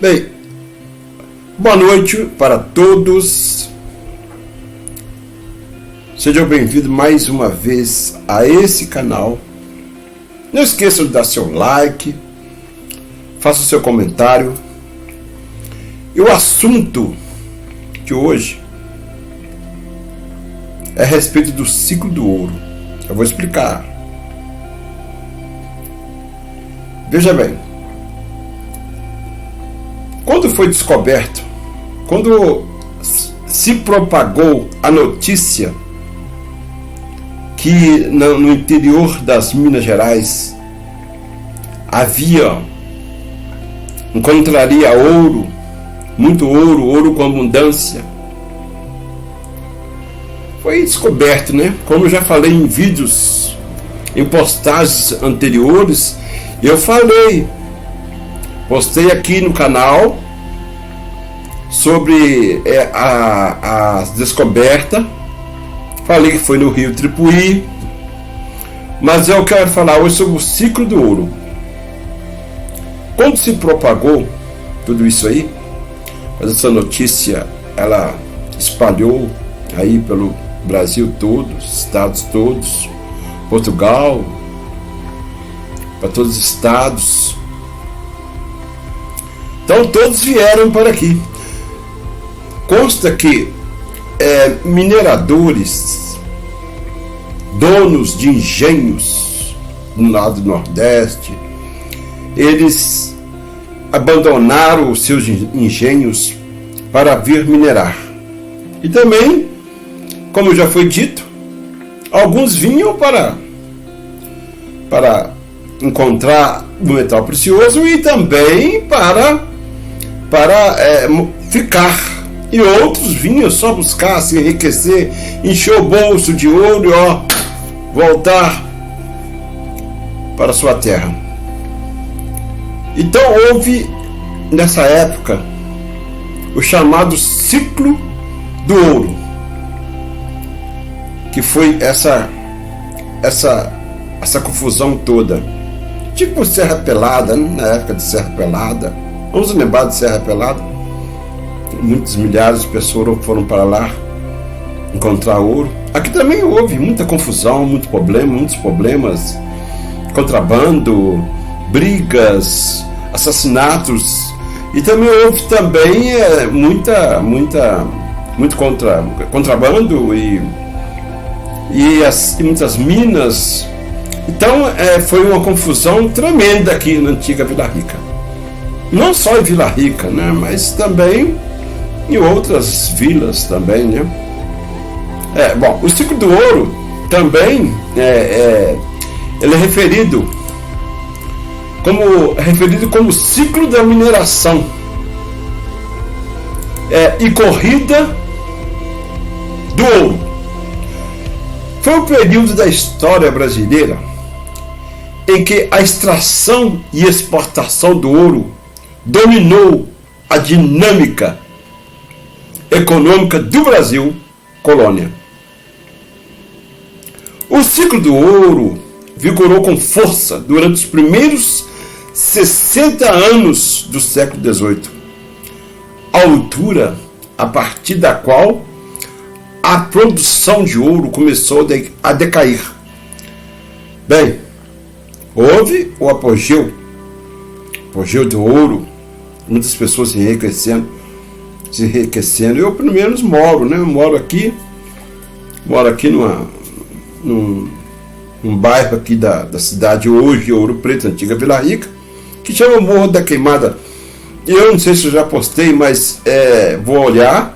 Bem, boa noite para todos. Sejam bem-vindos mais uma vez a esse canal. Não esqueçam de dar seu like, faça o seu comentário. E o assunto de hoje é a respeito do ciclo do ouro. Eu vou explicar. Veja bem, quando foi descoberto, quando se propagou a notícia que no interior das Minas Gerais encontraria ouro, muito ouro, ouro com abundância, foi descoberto, né? Como eu já falei em vídeos, em postagens anteriores, eu postei aqui no canal sobre a descoberta. Falei que foi no Rio Tripuí, mas eu quero falar hoje sobre o ciclo do ouro. Quando se propagou tudo isso aí, essa notícia ela espalhou aí pelo Brasil todo, estados todos, Portugal, para todos os estados. Então todos vieram para aqui. Consta que mineradores, donos de engenhos no lado do Nordeste, eles abandonaram os seus engenhos para vir minerar. E também, como já foi dito, alguns vinham para encontrar o metal precioso e também para ficar. E outros vinham só buscar se enriquecer, encher o bolso de ouro e voltar para sua terra. Então houve nessa época o chamado ciclo do ouro, que foi essa confusão toda, tipo Serra Pelada, né? Na época de Serra Pelada, vamos lembrar de Serra Pelada. Muitos milhares de pessoas foram para lá encontrar ouro. Aqui também houve muita confusão, muitos problemas, contrabando, brigas, assassinatos, e também houve muito contrabando e muitas minas. Então foi uma confusão tremenda aqui na antiga Vila Rica. Não só em Vila Rica, né, mas também em outras vilas também, né? Bom, o ciclo do ouro também ele é referido como ciclo da mineração e corrida do ouro. Foi um período da história brasileira em que a extração e exportação do ouro dominou a dinâmica econômica do Brasil, colônia. O ciclo do ouro vigorou com força durante os primeiros 60 anos do século XVIII, altura a partir da qual a produção de ouro começou a decair. Bem, houve o apogeu do ouro, muitas pessoas se enriquecendo. Eu pelo menos moro aqui num bairro aqui da cidade hoje, Ouro Preto, antiga Vila Rica, que chama Morro da Queimada. Eu não sei se eu já postei, mas vou olhar,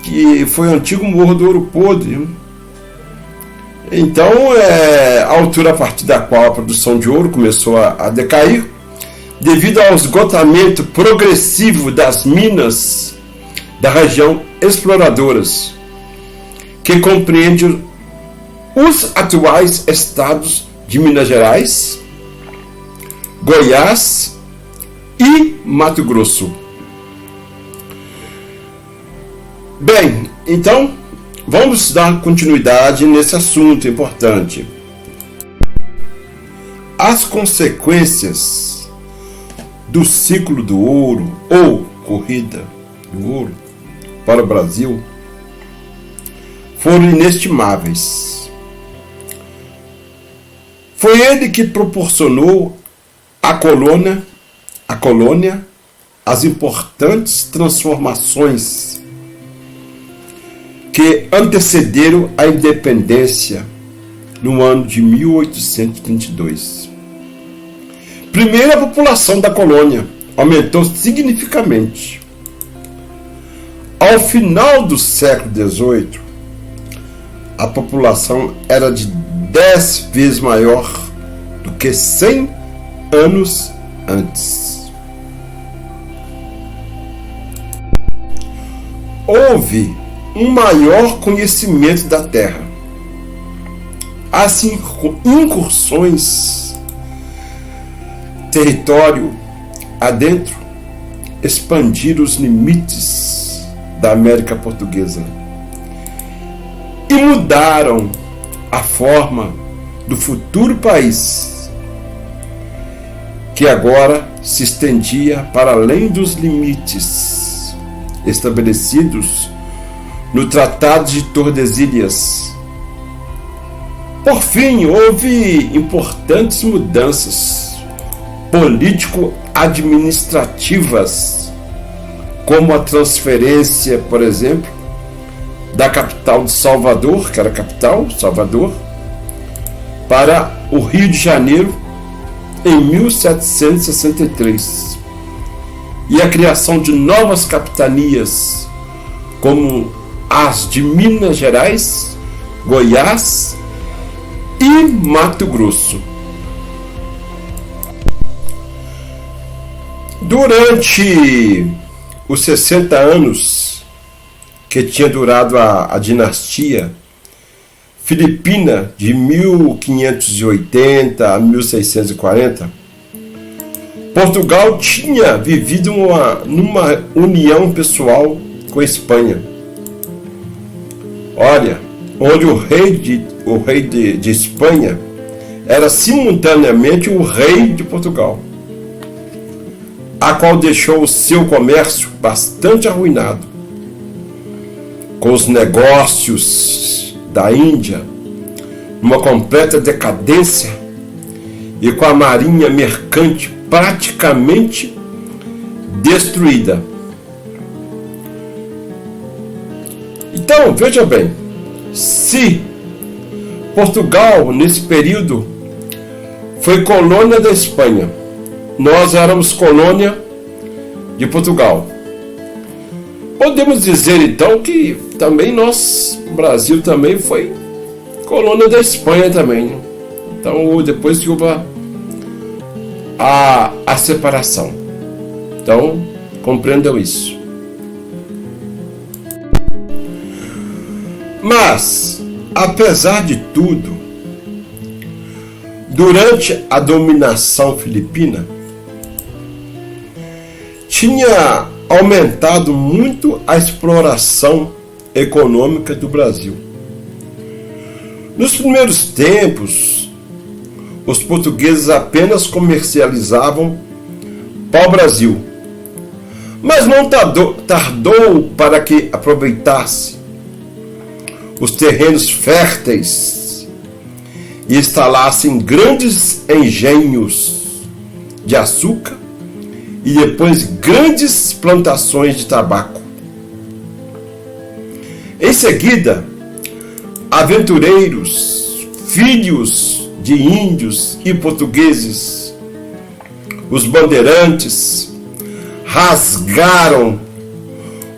que foi o antigo Morro do Ouro Podre. Então a altura a partir da qual a produção de ouro começou a decair, devido ao esgotamento progressivo das minas da região exploradoras, que compreende os atuais estados de Minas Gerais, Goiás e Mato Grosso. Bem, então vamos dar continuidade nesse assunto importante. As consequências do ciclo do ouro ou corrida do ouro para o Brasil foram inestimáveis. Foi ele que proporcionou à colônia as importantes transformações que antecederam a independência no ano de 1832. Primeiro, a população da colônia aumentou significativamente. Ao final do século XVIII, a população era de 10 vezes maior do que 100 anos antes. Houve um maior conhecimento da terra. As incursões território adentro expandiram os limites da América Portuguesa e mudaram a forma do futuro país, que agora se estendia para além dos limites estabelecidos no Tratado de Tordesilhas. Por fim, houve importantes mudanças político-administrativas, como a transferência, por exemplo, da capital de Salvador, que era a capital, Salvador, para o Rio de Janeiro em 1763, e a criação de novas capitanias, como as de Minas Gerais, Goiás e Mato Grosso. Durante os 60 anos que tinha durado a dinastia filipina, de 1580 a 1640, Portugal tinha vivido numa união pessoal com a Espanha. Olha, onde o rei de Espanha era simultaneamente o rei de Portugal, a qual deixou o seu comércio bastante arruinado, com os negócios da Índia numa completa decadência e com a marinha mercante praticamente destruída. Então, veja bem, se Portugal, nesse período, foi colônia da Espanha, nós éramos colônia de Portugal. Podemos dizer, então, que também nós, o Brasil também foi colônia da Espanha também. Então, depois que houve a separação. Então, compreendam isso. Mas, apesar de tudo, durante a dominação filipina, tinha aumentado muito a exploração econômica do Brasil. Nos primeiros tempos, os portugueses apenas comercializavam pau-brasil, mas não tardou para que aproveitasse os terrenos férteis e instalassem grandes engenhos de açúcar e depois grandes plantações de tabaco. Em seguida, aventureiros, filhos de índios e portugueses, os bandeirantes, rasgaram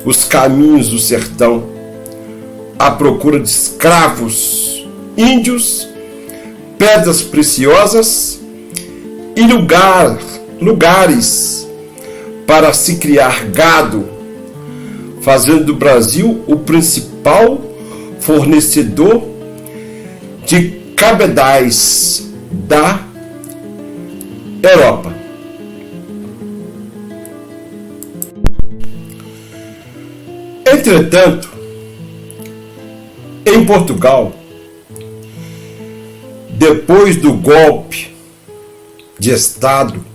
os caminhos do sertão à procura de escravos, índios, pedras preciosas e lugares para se criar gado, fazendo do Brasil o principal fornecedor de cabedais da Europa. Entretanto, em Portugal, depois do golpe de Estado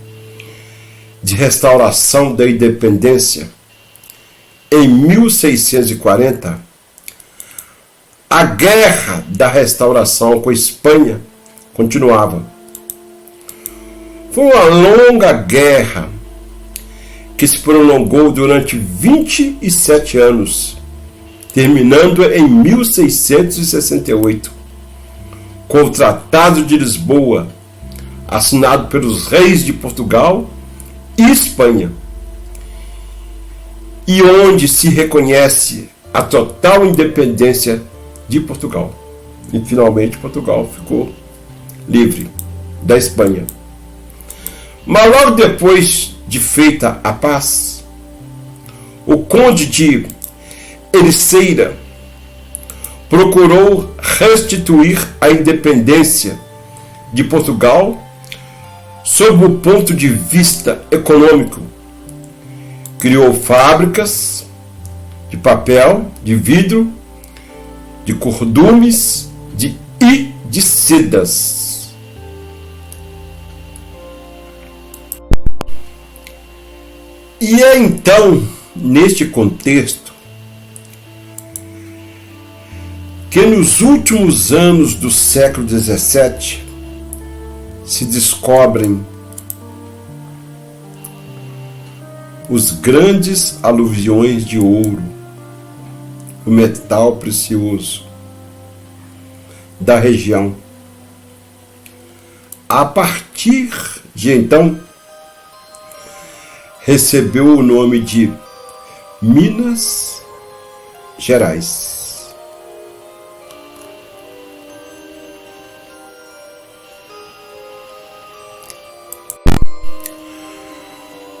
de restauração da independência, em 1640, a guerra da restauração com a Espanha continuava. Foi uma longa guerra que se prolongou durante 27 anos, terminando em 1668, com o Tratado de Lisboa, assinado pelos reis de Portugal e Espanha, e onde se reconhece a total independência de Portugal. E finalmente Portugal ficou livre da Espanha. Mas logo depois de feita a paz, o conde de Ericeira procurou restituir a independência de Portugal sob o ponto de vista econômico. Criou fábricas de papel, de vidro, de cordumes e de sedas. E é então, neste contexto, que nos últimos anos do século XVII se descobrem os grandes aluviões de ouro, o metal precioso da região. A partir de então, recebeu o nome de Minas Gerais.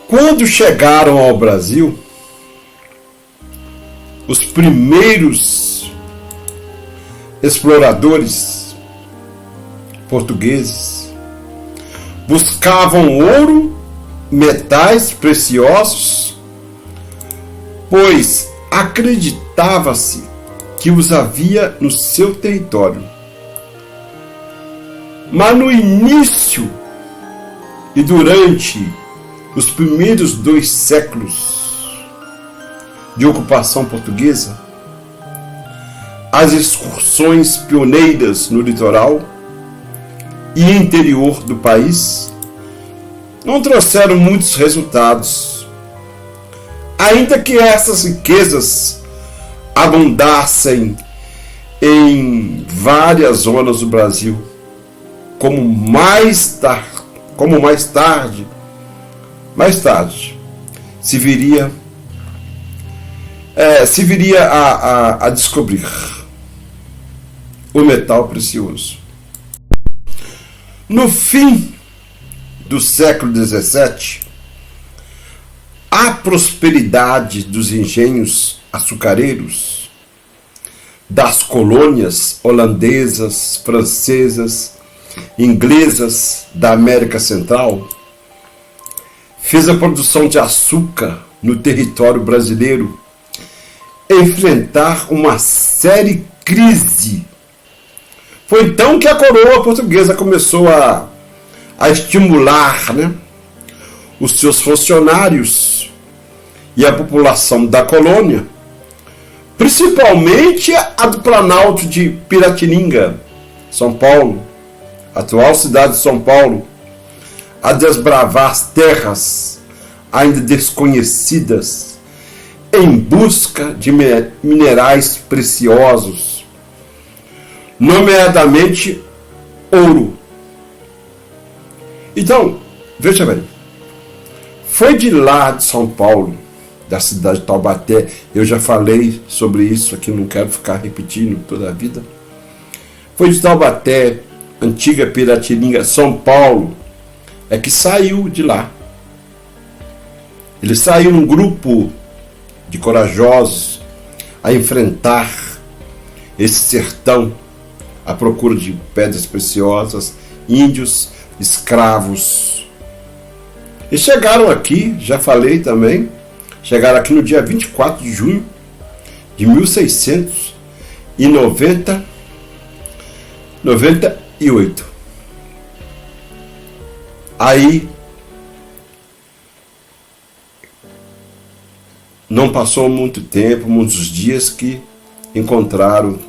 Quando chegaram ao Brasil, os primeiros exploradores portugueses buscavam ouro, metais preciosos, pois acreditava-se que os havia no seu território. Mas no início e durante os primeiros 2 séculos de ocupação portuguesa, as excursões pioneiras no litoral e interior do país não trouxeram muitos resultados, ainda que essas riquezas abundassem em várias zonas do Brasil, como mais tarde se viria a descobrir o metal precioso. No fim do século XVII, a prosperidade dos engenhos açucareiros, das colônias holandesas, francesas, inglesas da América Central, fez a produção de açúcar no território brasileiro enfrentar uma séria crise. Foi então que a coroa portuguesa começou a estimular, os seus funcionários e a população da colônia, principalmente a do Planalto de Piratininga, São Paulo, atual cidade de São Paulo, a desbravar as terras ainda desconhecidas em busca de minerais preciosos, nomeadamente ouro. Então, veja bem, foi de lá de São Paulo, da cidade de Taubaté, eu já falei sobre isso aqui, não quero ficar repetindo toda a vida. Foi de Taubaté, antiga Piratininga, São Paulo, é que saiu de lá. Ele saiu num grupo de corajosos a enfrentar esse sertão à procura de pedras preciosas, índios, escravos. E chegaram aqui, já falei também, chegaram aqui no dia 24 de junho de 1698. Aí não passou muito tempo, muitos dias, que encontraram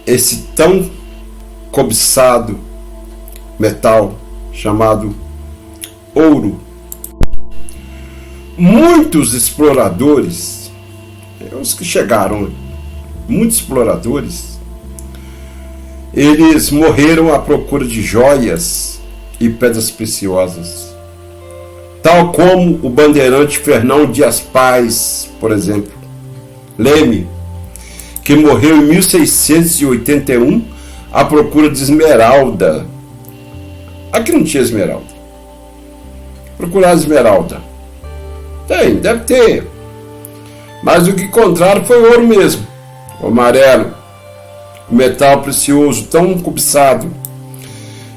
esse tão cobiçado metal chamado ouro. Muitos exploradores, os que chegaram, muitos exploradores, eles morreram à procura de joias e pedras preciosas, tal como o bandeirante Fernão Dias Paz, por exemplo, Leme, que morreu em 1681 à procura de esmeralda. Aqui não tinha esmeralda. Procurar esmeralda. Tem, deve ter. Mas o que encontraram foi ouro mesmo. O amarelo. O metal precioso, tão cobiçado.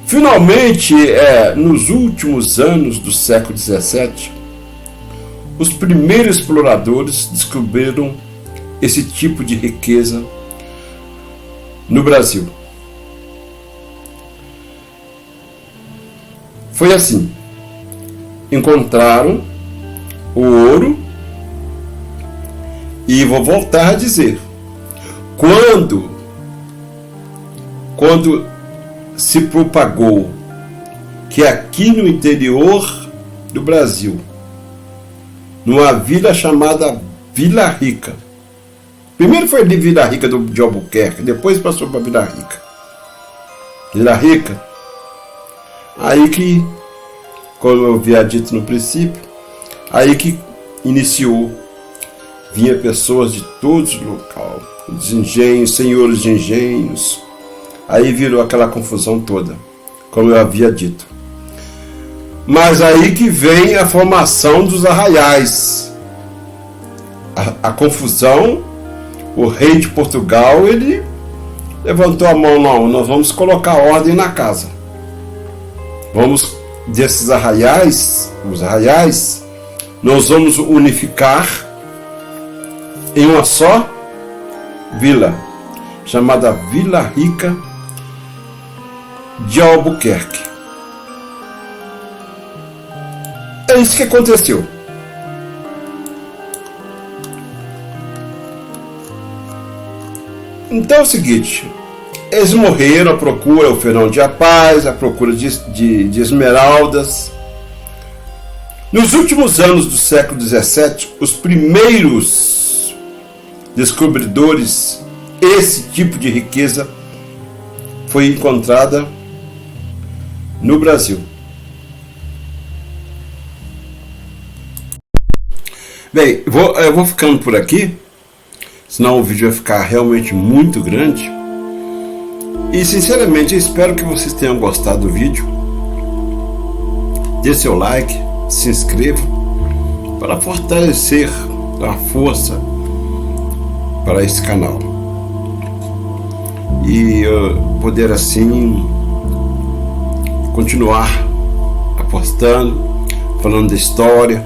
Finalmente, nos últimos anos do século XVII, os primeiros exploradores descobriram esse tipo de riqueza no Brasil. Foi assim: encontraram o ouro, e vou voltar a dizer, quando se propagou que aqui no interior do Brasil, numa vila chamada Vila Rica, primeiro foi de Vila Rica de Albuquerque, depois passou para Vila Rica. Vila Rica, aí que, como eu havia dito no princípio, aí que iniciou, vinha pessoas de todos os locais, os engenhos, senhores de engenhos, aí virou aquela confusão toda, como eu havia dito. Mas aí que vem a formação dos arraiais, a confusão. O rei de Portugal, ele levantou a mão: não, nós vamos colocar ordem na casa. Vamos, desses arraiais, os arraiais, nós vamos unificar em uma só vila, chamada Vila Rica de Albuquerque. É isso que aconteceu. Então é o seguinte, eles morreram à procura, o Fernão Dias Paz, à procura de esmeraldas. Nos últimos anos do século XVII, os primeiros descobridores, esse tipo de riqueza foi encontrada no Brasil. Bem, eu vou ficando por aqui, senão o vídeo vai ficar realmente muito grande. E sinceramente eu espero que vocês tenham gostado do vídeo. Dê seu like, se inscreva para fortalecer a força para esse canal e poder assim continuar apostando, falando da história.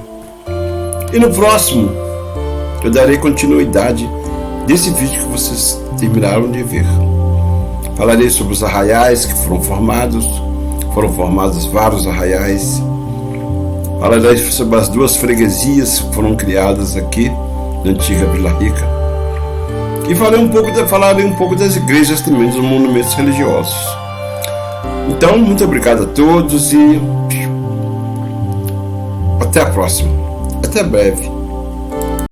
E no próximo eu darei continuidade desse vídeo que vocês terminaram de ver. Falarei sobre os arraiais que foram formados vários arraiais. Falarei sobre as duas freguesias que foram criadas aqui na antiga Vila Rica. E falarei um pouco das igrejas também, dos monumentos religiosos. Então, muito obrigado a todos e até a próxima. Até breve.